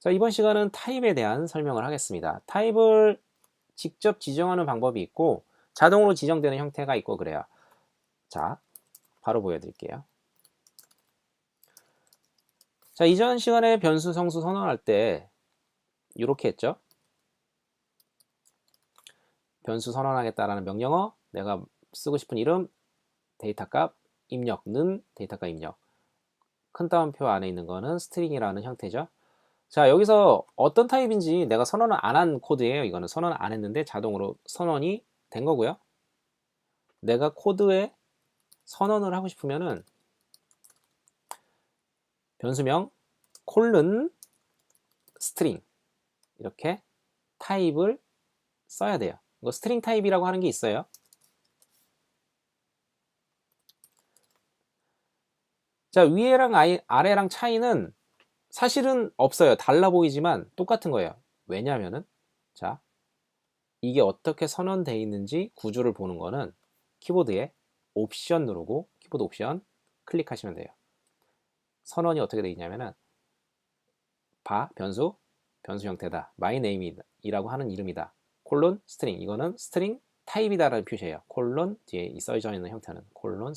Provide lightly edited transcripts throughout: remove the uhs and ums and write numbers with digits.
자, 이번 시간은 타입에 대한 설명을 하겠습니다. 타입을 직접 지정하는 방법이 있고 자동으로 지정되는 형태가 있고 그래요. 자, 바로 보여드릴게요. 자, 이전 시간에 변수, 성수 선언할 때 이렇게 했죠. 변수 선언하겠다라는 명령어, 내가 쓰고 싶은 이름, 데이터값, 입력는 데이터값 입력. 큰 따옴표 안에 있는 거는 스트링이라는 형태죠. 자, 여기서 어떤 타입인지 내가 선언을 안 한 코드예요. 이거는 선언 안 했는데 자동으로 선언이 된 거고요. 내가 코드에 선언을 하고 싶으면은 변수명 콜른 스트링 이렇게 타입을 써야 돼요. 이거 스트링 타입이라고 하는 게 있어요. 자, 위에랑 아래랑 차이는 사실은 없어요. 달라 보이지만 똑같은 거예요. 왜냐면은 자, 이게 어떻게 선언되어 있는지 구조를 보는 거는 키보드에 옵션 누르고 키보드 옵션 클릭하시면 돼요. 선언이 어떻게 되어 있냐면은 변수 형태다. my name이라고 하는 이름이다. 콜론 스트링, 이거는 스트링 타입이다라는 표시예요. 콜론 뒤에 써져 있는 형태는 콜론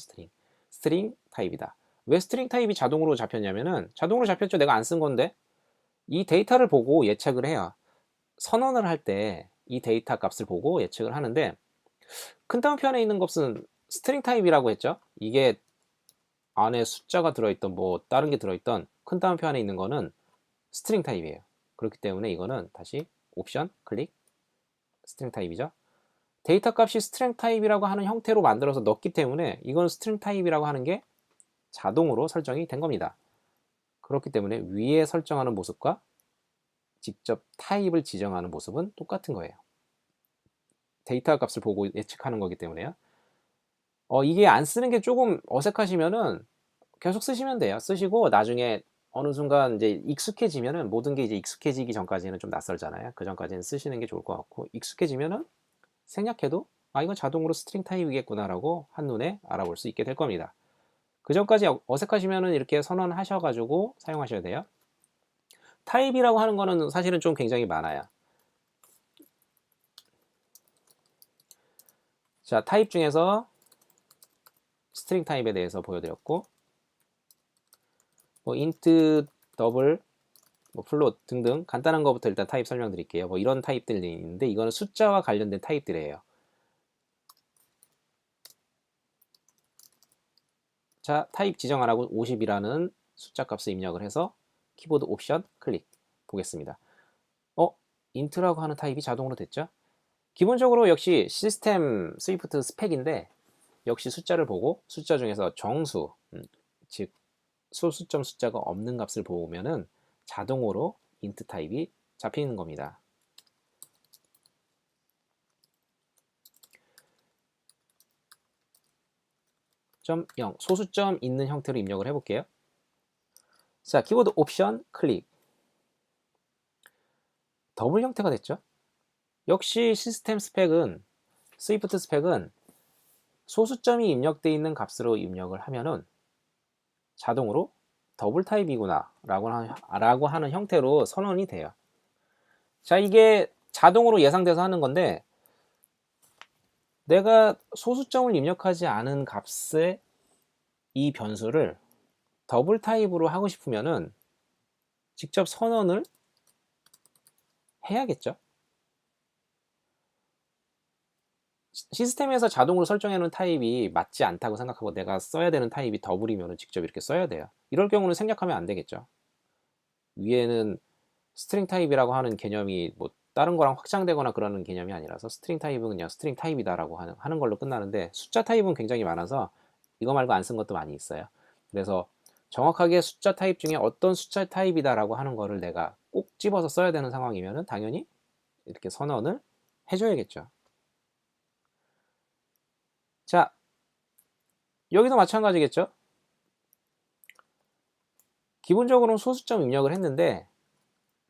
스트링 타입이다. 왜 스트링 타입이 자동으로 잡혔냐면은 자동으로 잡혔죠. 내가 안 쓴 건데 이 데이터를 보고 예측을 해요. 선언을 할 때 이 데이터 값을 보고 예측을 하는데 큰 따옴표 안에 있는 값은 스트링 타입이라고 했죠. 이게 안에 숫자가 들어있던 뭐 다른 게 들어있던 큰 따옴표 안에 있는 거는 스트링 타입이에요. 그렇기 때문에 이거는 다시 옵션 클릭 스트링 타입이죠. 데이터 값이 스트링 타입이라고 하는 형태로 만들어서 넣기 때문에 이건 스트링 타입이라고 하는 게 자동으로 설정이 된 겁니다. 그렇기 때문에 위에 설정하는 모습과 직접 타입을 지정하는 모습은 똑같은 거예요. 데이터 값을 보고 예측하는 거기 때문에요. 이게 안 쓰는 게 조금 어색하시면은 계속 쓰시면 돼요. 쓰시고 나중에 어느 순간 이제 익숙해지면은 모든 게 이제 익숙해지기 전까지는 좀 낯설잖아요. 그 전까지는 쓰시는 게 좋을 것 같고 익숙해지면은 생략해도 이건 자동으로 스트링 타입이겠구나라고 한눈에 알아볼 수 있게 될 겁니다. 그 전까지 어색하시면은 이렇게 선언하셔가지고 사용하셔야 돼요. 타입이라고 하는 거는 사실은 좀 굉장히 많아요. 자, 타입 중에서 스트링 타입에 대해서 보여드렸고 뭐 인트, 더블, 뭐 플롯 등등 간단한 것부터 일단 타입 설명드릴게요. 뭐 이런 타입들이 있는데 이거는 숫자와 관련된 타입들이에요. 자, 타입 지정 안 하고 50이라는 숫자 값을 입력을 해서 키보드 옵션 클릭 보겠습니다. 인트라고 하는 타입이 자동으로 됐죠? 기본적으로 역시 시스템 스위프트 스펙인데 역시 숫자를 보고 숫자 중에서 정수, 즉 소수점 숫자가 없는 값을 보면은 자동으로 인트 타입이 잡히는 겁니다. .0 소수점 있는 형태로 입력을 해볼게요. 자, 키보드 옵션 클릭. 더블 형태가 됐죠? 역시 시스템 스펙은 스위프트 스펙은 소수점이 입력되어 있는 값으로 입력을 하면은 자동으로 더블 타입이구나 라고 하는 형태로 선언이 돼요. 자, 이게 자동으로 예상돼서 하는 건데 내가 소수점을 입력하지 않은 값의 이 변수를 더블 타입으로 하고 싶으면은 직접 선언을 해야겠죠. 시스템에서 자동으로 설정해 놓은 타입이 맞지 않다고 생각하고 내가 써야 되는 타입이 더블이면 직접 이렇게 써야 돼요. 이럴 경우는 생략하면 안 되겠죠. 위에는 스트링 타입이라고 하는 개념이 뭐 다른 거랑 확장되거나 그러는 개념이 아니라서 스트링 타입은 그냥 스트링 타입이다라고 하는 걸로 끝나는데 숫자 타입은 굉장히 많아서 이거 말고 안 쓴 것도 많이 있어요. 그래서 정확하게 숫자 타입 중에 어떤 숫자 타입이다라고 하는 거를 내가 꼭 집어서 써야 되는 상황이면은 당연히 이렇게 선언을 해줘야겠죠. 자, 여기도 마찬가지겠죠. 기본적으로는 소수점 입력을 했는데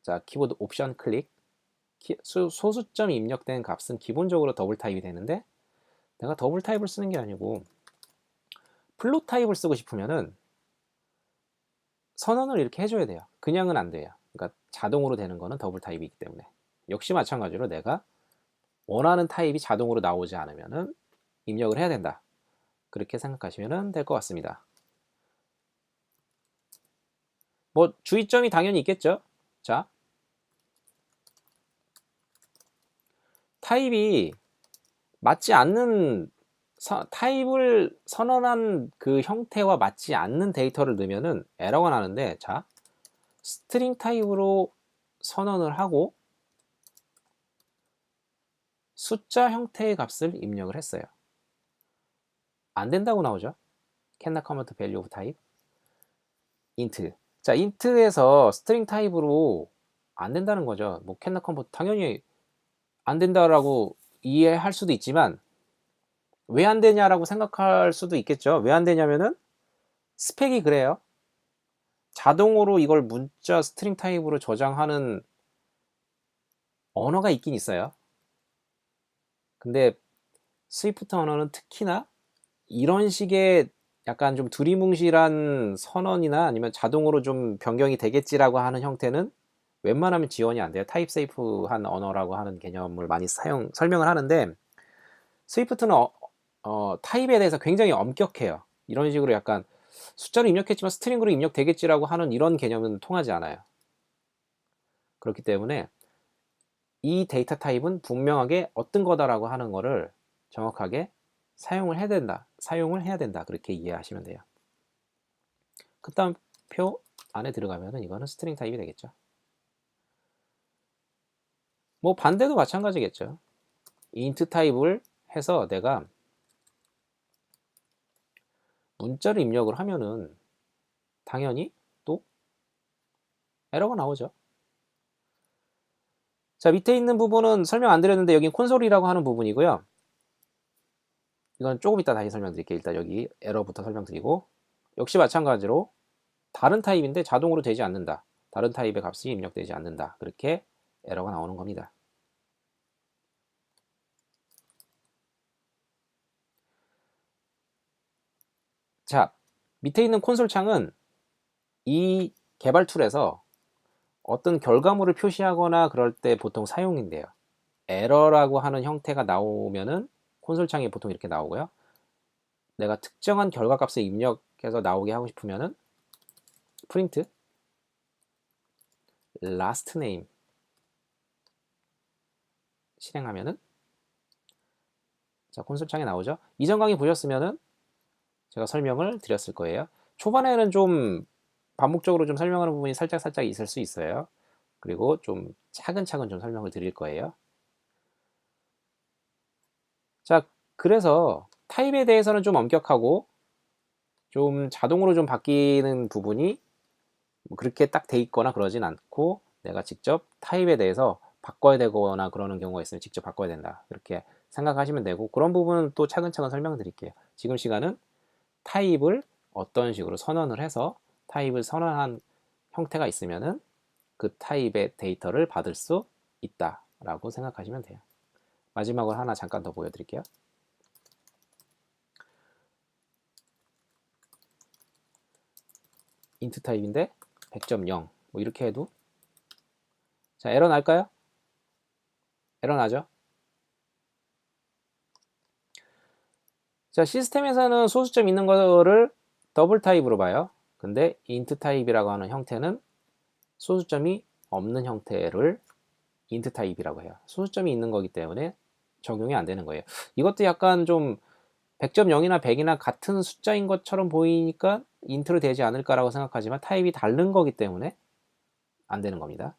자, 키보드 옵션 클릭. 소수점이 입력된 값은 기본적으로 더블 타입이 되는데 내가 더블 타입을 쓰는 게 아니고 플롯 타입을 쓰고 싶으면은 선언을 이렇게 해줘야 돼요. 그냥은 안 돼요. 그러니까 자동으로 되는 거는 더블 타입이기 때문에. 역시 마찬가지로 내가 원하는 타입이 자동으로 나오지 않으면은 입력을 해야 된다. 그렇게 생각하시면 될 것 같습니다. 뭐 주의점이 당연히 있겠죠. 자, 타입이 맞지 않는 타입을 선언한 그 형태와 맞지 않는 데이터를 넣으면은 에러가 나는데, 자, 스트링 타입으로 선언을 하고 숫자 형태의 값을 입력을 했어요. 안 된다고 나오죠. cannot convert value of type int. 자, int에서 스트링 타입으로 안 된다는 거죠. 뭐 cannot convert 당연히 안 된다라고 이해할 수도 있지만 왜 안 되냐라고 생각할 수도 있겠죠. 왜 안 되냐면은 스펙이 그래요. 자동으로 이걸 문자 스트링 타입으로 저장하는 언어가 있긴 있어요. 근데 스위프트 언어는 특히나 이런 식의 약간 좀 두리뭉실한 선언이나 아니면 자동으로 좀 변경이 되겠지라고 하는 형태는 웬만하면 지원이 안 돼요. 타입 세이프한 언어라고 하는 개념을 많이 설명을 하는데, 스위프트는 타입에 대해서 굉장히 엄격해요. 이런 식으로 약간 숫자로 입력했지만 스트링으로 입력되겠지라고 하는 이런 개념은 통하지 않아요. 그렇기 때문에 이 데이터 타입은 분명하게 어떤 거다라고 하는 거를 정확하게 사용을 해야 된다. 그렇게 이해하시면 돼요. 그 다음 표 안에 들어가면은 이거는 스트링 타입이 되겠죠. 뭐 반대도 마찬가지겠죠. int 타입을 해서 내가 문자를 입력을 하면은 당연히 또 에러가 나오죠. 자, 밑에 있는 부분은 설명 안 드렸는데 여기 콘솔이라고 하는 부분이고요. 이건 조금 이따 다시 설명드릴게요. 일단 여기 에러부터 설명드리고, 역시 마찬가지로 다른 타입인데 자동으로 되지 않는다. 다른 타입의 값이 입력되지 않는다. 그렇게 에러가 나오는 겁니다. 자, 밑에 있는 콘솔 창은 이 개발 툴에서 어떤 결과물을 표시하거나 그럴 때 보통 사용인데요. 에러라고 하는 형태가 나오면은 콘솔 창이 보통 이렇게 나오고요. 내가 특정한 결과값을 입력해서 나오게 하고 싶으면은 프린트 last name 실행하면은 자, 콘솔 창에 나오죠. 이전 강의 보셨으면은 제가 설명을 드렸을 거예요. 초반에는 좀 반복적으로 좀 설명하는 부분이 살짝 있을 수 있어요. 그리고 좀 차근차근 좀 설명을 드릴 거예요. 자, 그래서 타입에 대해서는 좀 엄격하고 좀 자동으로 좀 바뀌는 부분이 뭐 그렇게 딱 돼 있거나 그러진 않고, 내가 직접 타입에 대해서 바꿔야 되거나 그러는 경우가 있으면 직접 바꿔야 된다. 그렇게 생각하시면 되고, 그런 부분은 또 차근차근 설명을 드릴게요. 지금 시간은 타입을 어떤 식으로 선언을 해서 타입을 선언한 형태가 있으면은 그 타입의 데이터를 받을 수 있다라고 생각하시면 돼요. 마지막으로 하나 잠깐 더 보여드릴게요. 인트 타입인데 100.0 뭐 이렇게 해도 자, 에러 날까요? 에러 나죠? 자, 시스템에서는 소수점 있는 거를 더블 타입으로 봐요. 근데 인트 타입이라고 하는 형태는 소수점이 없는 형태를 인트 타입이라고 해요. 소수점이 있는 거기 때문에 적용이 안 되는 거예요. 이것도 약간 좀 100.0이나 100이나 같은 숫자인 것처럼 보이니까 인트로 되지 않을까라고 생각하지만 타입이 다른 거기 때문에 안 되는 겁니다.